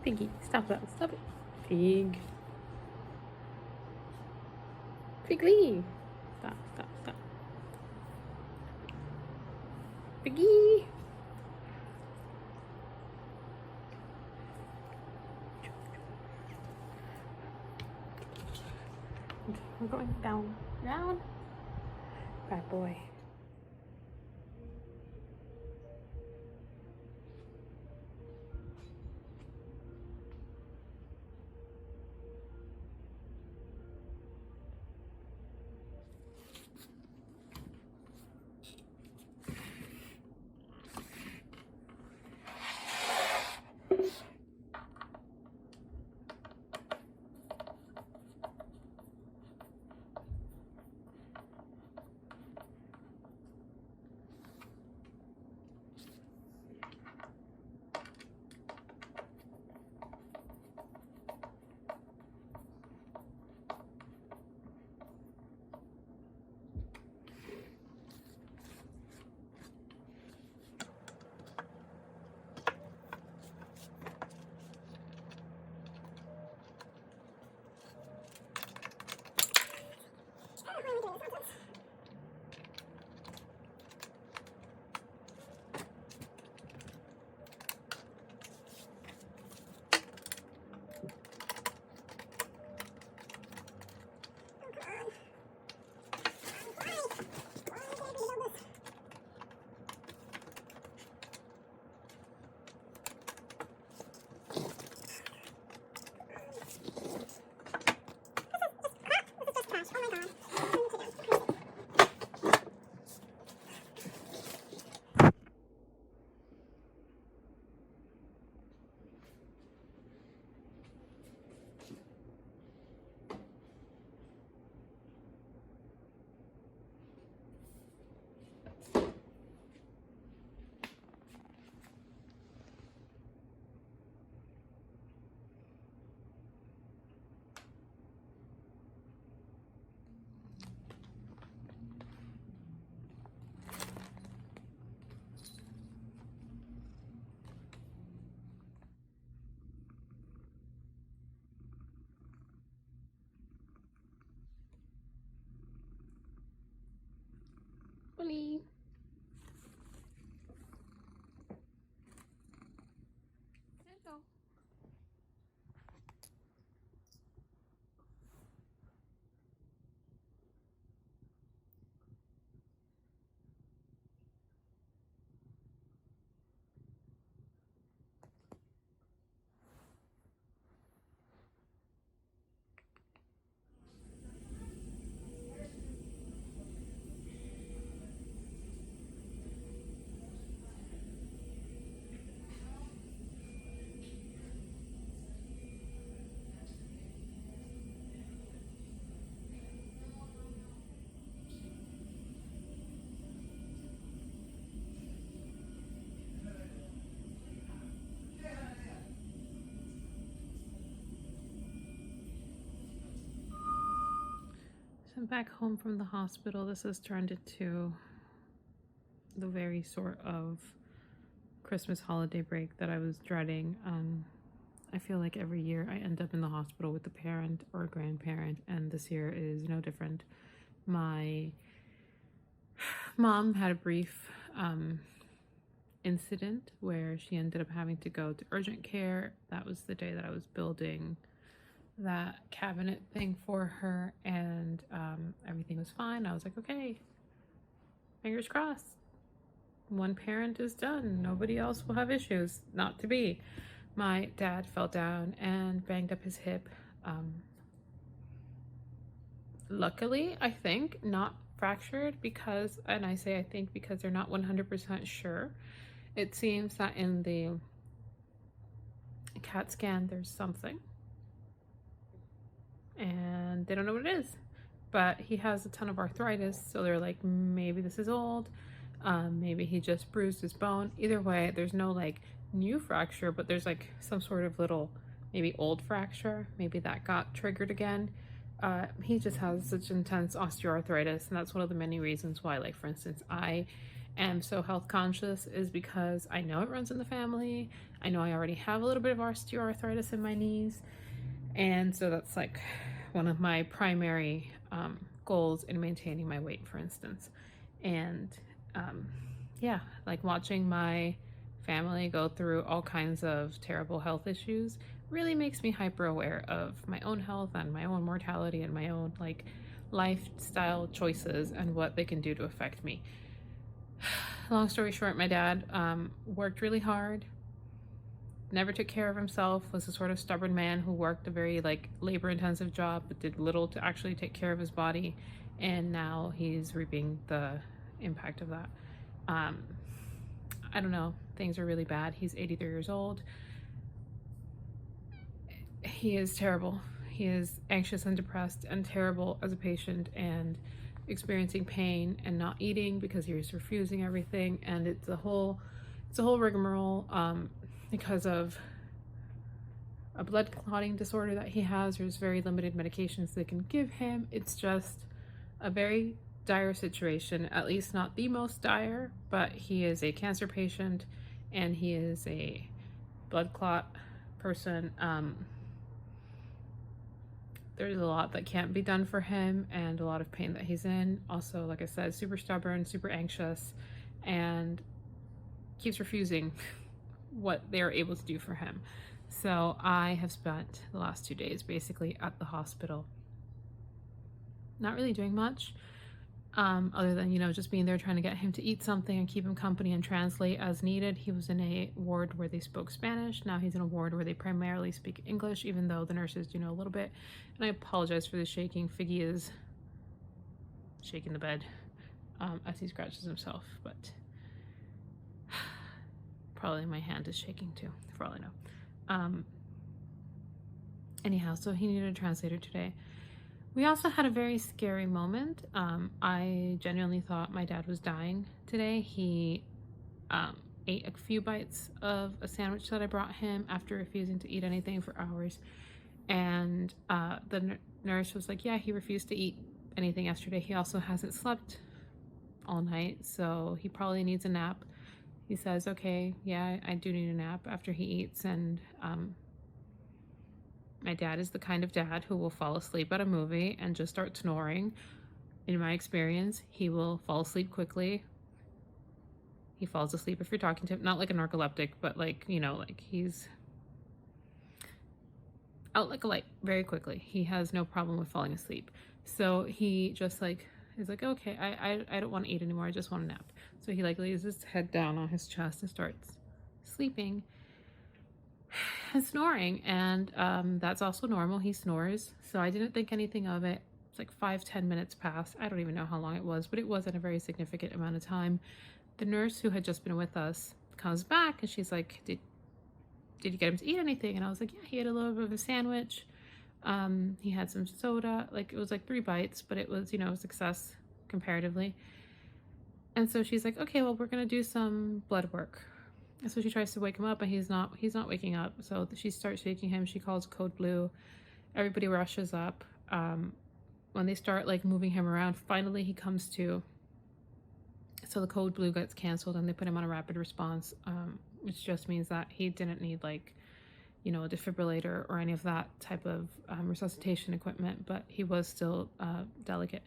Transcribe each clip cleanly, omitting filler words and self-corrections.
Piggy, stop that. Stop it. Pig. Pigly. Stop, stop, stop. Piggy. Okay, we're going down. Down. Bad boy. Bully. Hello. So I'm back home from the hospital. This has turned into the very sort of Christmas holiday break that I was dreading. I feel like every year I end up in the hospital with a parent or a grandparent, and this year is no different. My mom had a brief incident where she ended up having to go to urgent care. That was the day that I was building that cabinet thing for her, and everything was fine. I was like, okay, fingers crossed. One parent is done. Nobody else will have issues. Not to be. My dad fell down and banged up his hip. Luckily, I think, not fractured because, and I say I think because they're not 100% sure. It seems that in the CAT scan there's something and they don't know what it is. But he has a ton of arthritis, so they're like, maybe this is old. Maybe he just bruised his bone. Either way, there's no like new fracture, but there's like some sort of little maybe old fracture. Maybe that got triggered again. He just has such intense osteoarthritis, and that's one of the many reasons why, like, for instance, I am so health conscious, is because I know it runs in the family. I know I already have a little bit of osteoarthritis in my knees, and so that's like one of my primary goals in maintaining my weight, for instance. And um, yeah, like watching my family go through all kinds of terrible health issues really makes me hyper aware of my own health and my own mortality and my own like lifestyle choices and what they can do to affect me. Long story short, my dad worked really hard, never took care of himself, was a sort of stubborn man who worked a very like labor intensive job but did little to actually take care of his body, and now he's reaping the impact of that. um, I don't know, things are really bad. He's 83 years old. He is terrible. He is anxious and depressed and terrible as a patient, and experiencing pain and not eating because he was refusing everything, and it's a whole rigmarole because of a blood clotting disorder that he has. There's very limited medications they can give him. It's just a very dire situation, at least not the most dire, but he is a cancer patient and he is a blood clot person. There's a lot that can't be done for him and a lot of pain that he's in. Also, like I said, super stubborn, super anxious, and keeps refusing what they're able to do for him. So I have spent the last 2 days basically at the hospital, not really doing much, other than, just being there trying to get him to eat something and keep him company and translate as needed. He was in a ward where they spoke Spanish. Now he's in a ward where they primarily speak English, even though the nurses do know a little bit. And I apologize for the shaking. Figgy is shaking the bed as he scratches himself, but probably my hand is shaking too, for all I know. Anyhow, so he needed a translator today. We also had a very scary moment. I genuinely thought my dad was dying today. He ate a few bites of a sandwich that I brought him after refusing to eat anything for hours. And the nurse was like, yeah, he refused to eat anything yesterday. He also hasn't slept all night, so he probably needs a nap. He says, okay, yeah, I do need a nap after he eats. And my dad is the kind of dad who will fall asleep at a movie and just start snoring. In my experience, he will fall asleep quickly. He falls asleep if you're talking to him, not like a narcoleptic, but like, like he's out like a light very quickly. He has no problem with falling asleep. So he just like is like, okay, I don't want to eat anymore. I just want a nap. So he like lays his head down on his chest and starts sleeping and snoring. And that's also normal. He snores. So I didn't think anything of it. It's like 5-10 minutes passed. I don't even know how long it was, but it wasn't a very significant amount of time. The nurse who had just been with us comes back and she's like, did you get him to eat anything? And I was like, yeah, he had a little bit of a sandwich. He had some soda. Like, it was like 3 bites, but it was, a success comparatively. And so she's like, okay, well, we're going to do some blood work. And so she tries to wake him up, and he's not waking up. So she starts shaking him. She calls code blue. Everybody rushes up. When they start like moving him around, finally he comes to. So the code blue gets canceled and they put him on a rapid response, which just means that he didn't need like, a defibrillator or any of that type of resuscitation equipment, but he was still delicate.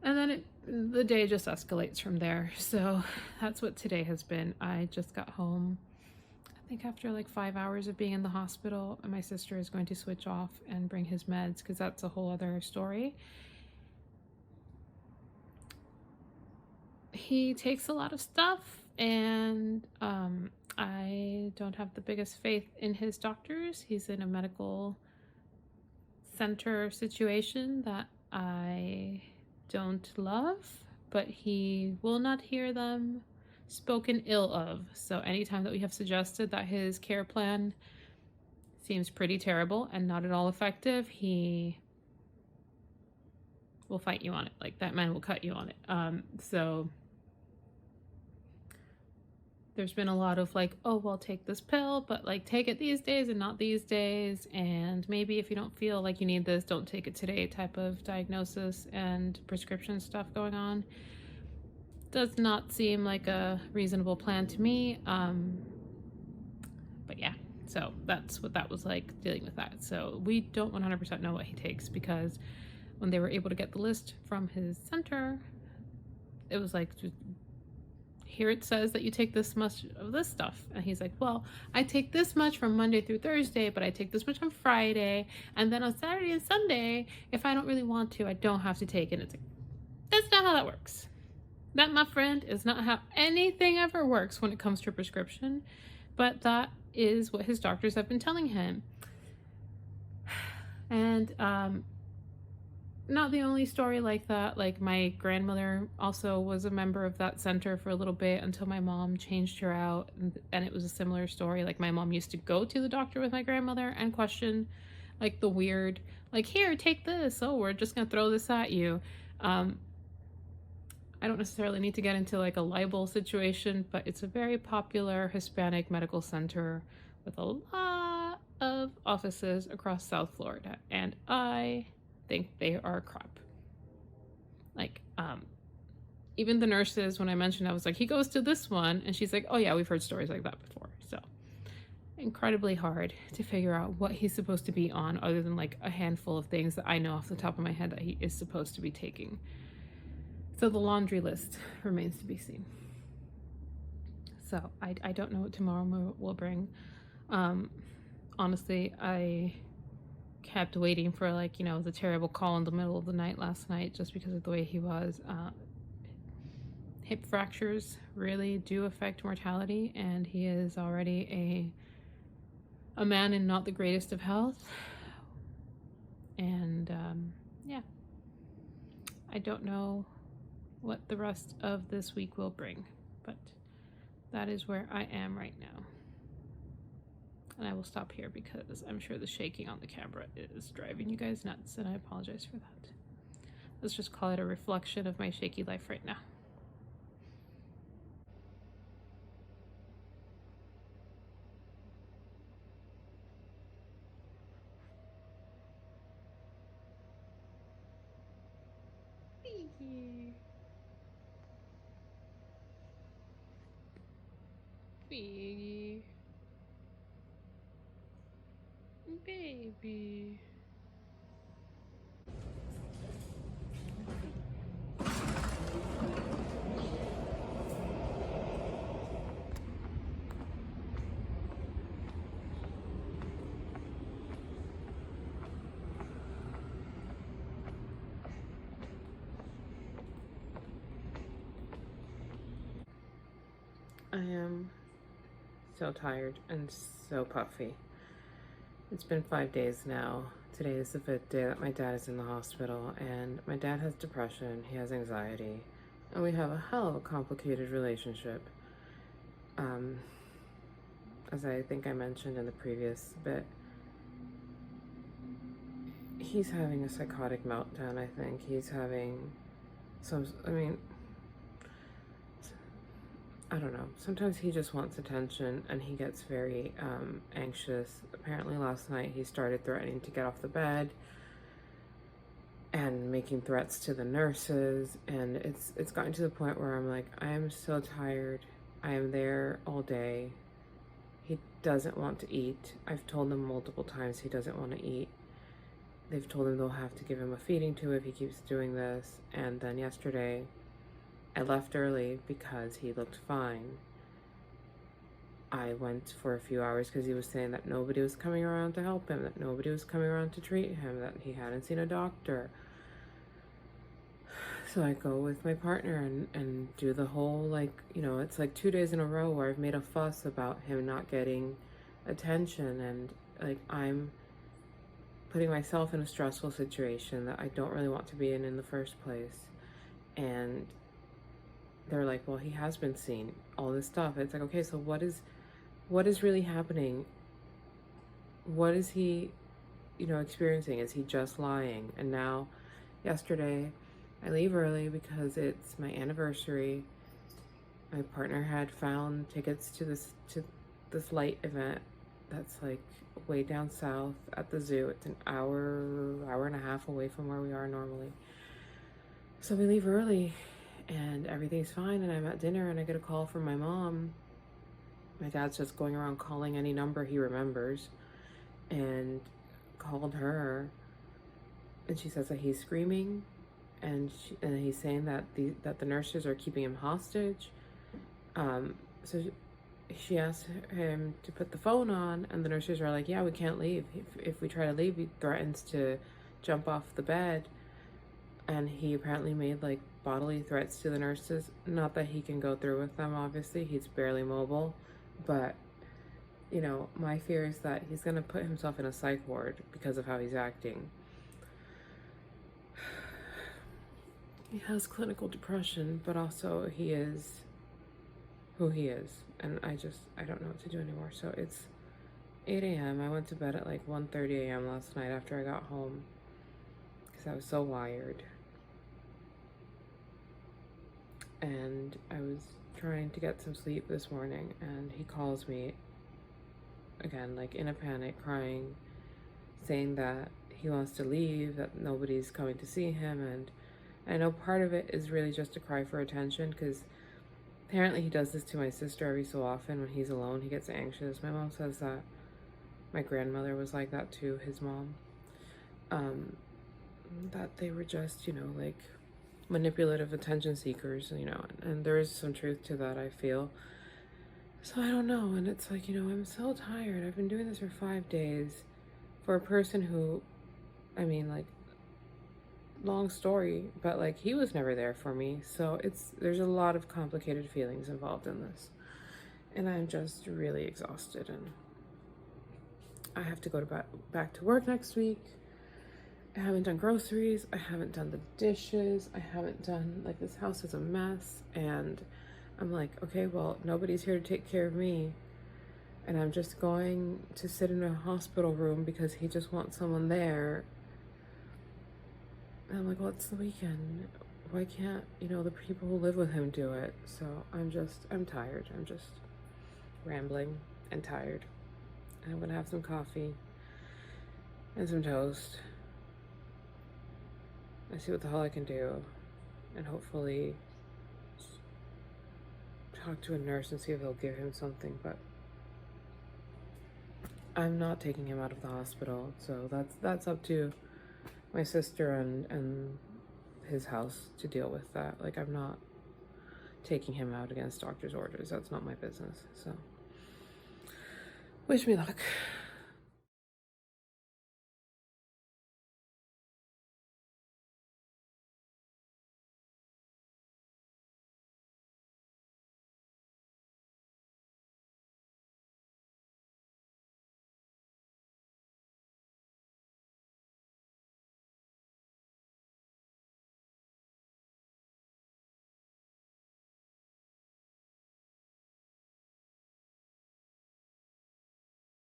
And then the day just escalates from there. So that's what today has been. I just got home, I think after like 5 hours of being in the hospital, and my sister is going to switch off and bring his meds because that's a whole other story. He takes a lot of stuff, and I don't have the biggest faith in his doctors. He's in a medical center situation that I don't love, but he will not hear them spoken ill of. So anytime that we have suggested that his care plan seems pretty terrible and not at all effective, he will fight you on it. Like, that man will cut you on it. So there's been a lot of like, oh, well, take this pill, but like take it these days and not these days. And maybe if you don't feel like you need this, don't take it today type of diagnosis and prescription stuff going on. Does not seem like a reasonable plan to me. But yeah, so that's what that was like, dealing with that. So we don't 100% know what he takes, because when they were able to get the list from his center, it was like, here it says that you take this much of this stuff. And he's like, well, I take this much from Monday through Thursday, but I take this much on Friday. And then on Saturday and Sunday, if I don't really want to, I don't have to take it. And it's like, that's not how that works. That, my friend, is not how anything ever works when it comes to a prescription. But that is what his doctors have been telling him. And not the only story like that. Like, my grandmother also was a member of that center for a little bit until my mom changed her out, and it was a similar story. Like, my mom used to go to the doctor with my grandmother and question like the weird, like, here, take this, oh, we're just gonna throw this at you. I don't necessarily need to get into like a libel situation, but it's a very popular Hispanic medical center with a lot of offices across South Florida, and I think they are crap. Like, even the nurses, when I mentioned, I was like, he goes to this one, and she's like, oh yeah, we've heard stories like that before. So incredibly hard to figure out what he's supposed to be on, other than like a handful of things that I know off the top of my head that he is supposed to be taking. So the laundry list remains to be seen. So I don't know what tomorrow will bring. Honestly, I kept waiting for, like, you know, the terrible call in the middle of the night last night, just because of the way he was. Hip fractures really do affect mortality, and he is already a man in not the greatest of health. And yeah, I don't know what the rest of this week will bring, but that is where I am right now. And I will stop here because I'm sure the shaking on the camera is driving you guys nuts, and I apologize for that. Let's just call it a reflection of my shaky life right now. Biggie. Baby. I am so tired and so puffy. It's been 5 days now. Today is the 5th day that my dad is in the hospital, and my dad has depression, he has anxiety, and we have a hell of a complicated relationship. As I think I mentioned in the previous bit, he's having a psychotic meltdown, I think. He's having I don't know. Sometimes he just wants attention, and he gets very anxious. Apparently last night he started threatening to get off the bed and making threats to the nurses, and it's gotten to the point where I'm like, I am so tired. I am there all day. He doesn't want to eat. I've told him multiple times he doesn't want to eat. They've told him they'll have to give him a feeding tube if he keeps doing this. And then yesterday I left early because he looked fine. I went for a few hours because he was saying that nobody was coming around to help him, that nobody was coming around to treat him, that he hadn't seen a doctor. So I go with my partner and do the whole, like, you know, it's like 2 days in a row where I've made a fuss about him not getting attention, and like I'm putting myself in a stressful situation that I don't really want to be in the first place. And they're like, well, he has been seen, all this stuff. It's like, okay, so what is really happening? What is he, experiencing? Is he just lying? And now, yesterday, I leave early because it's my anniversary, My partner had found tickets to this light event that's like way down south at the zoo. It's an hour and a half away from where we are normally. So we leave early and everything's fine, and I'm at dinner and I get a call from my mom. My dad's just going around calling any number he remembers, and called her, and she says that he's screaming, and he's saying that the nurses are keeping him hostage. So she asked him to put the phone on, and the nurses are like, yeah, we can't leave. If we try to leave, he threatens to jump off the bed. And he apparently made like bodily threats to the nurses. Not that he can go through with them, obviously, he's barely mobile, but you know, my fear is that he's gonna put himself in a psych ward because of how he's acting. He has clinical depression, but also he is who he is, and I don't know what to do anymore. So it's 8 a.m. I went to bed at like 1:30 a.m. last night after I got home because I was so wired. And I was trying to get some sleep this morning, and he calls me again, like in a panic, crying, saying that he wants to leave, that nobody's coming to see him. And I know part of it is really just a cry for attention, because apparently he does this to my sister every so often. When he's alone, he gets anxious. My mom says that my grandmother was like that too, his mom. That they were just, you know, like manipulative attention seekers, you know, and there is some truth to that, I feel. So I don't know, and it's like, you know, I'm so tired. I've been doing this for 5 days for a person who, I mean, like, long story, but like he was never there for me. So there's a lot of complicated feelings involved in this. And I'm just really exhausted, and I have to go back to work next week. I haven't done groceries, I haven't done the dishes, I haven't done, like, this house is a mess, and I'm like, okay, well, nobody's here to take care of me, and I'm just going to sit in a hospital room because he just wants someone there. And I'm like, well, it's the weekend. Why can't, you know, the people who live with him do it? So I'm tired. I'm just rambling and tired. And I'm gonna have some coffee and some toast. I see what the hell I can do, and hopefully talk to a nurse and see if they'll give him something. But I'm not taking him out of the hospital, so that's up to my sister and his house to deal with that. Like, I'm not taking him out against doctor's orders. That's not my business. So wish me luck.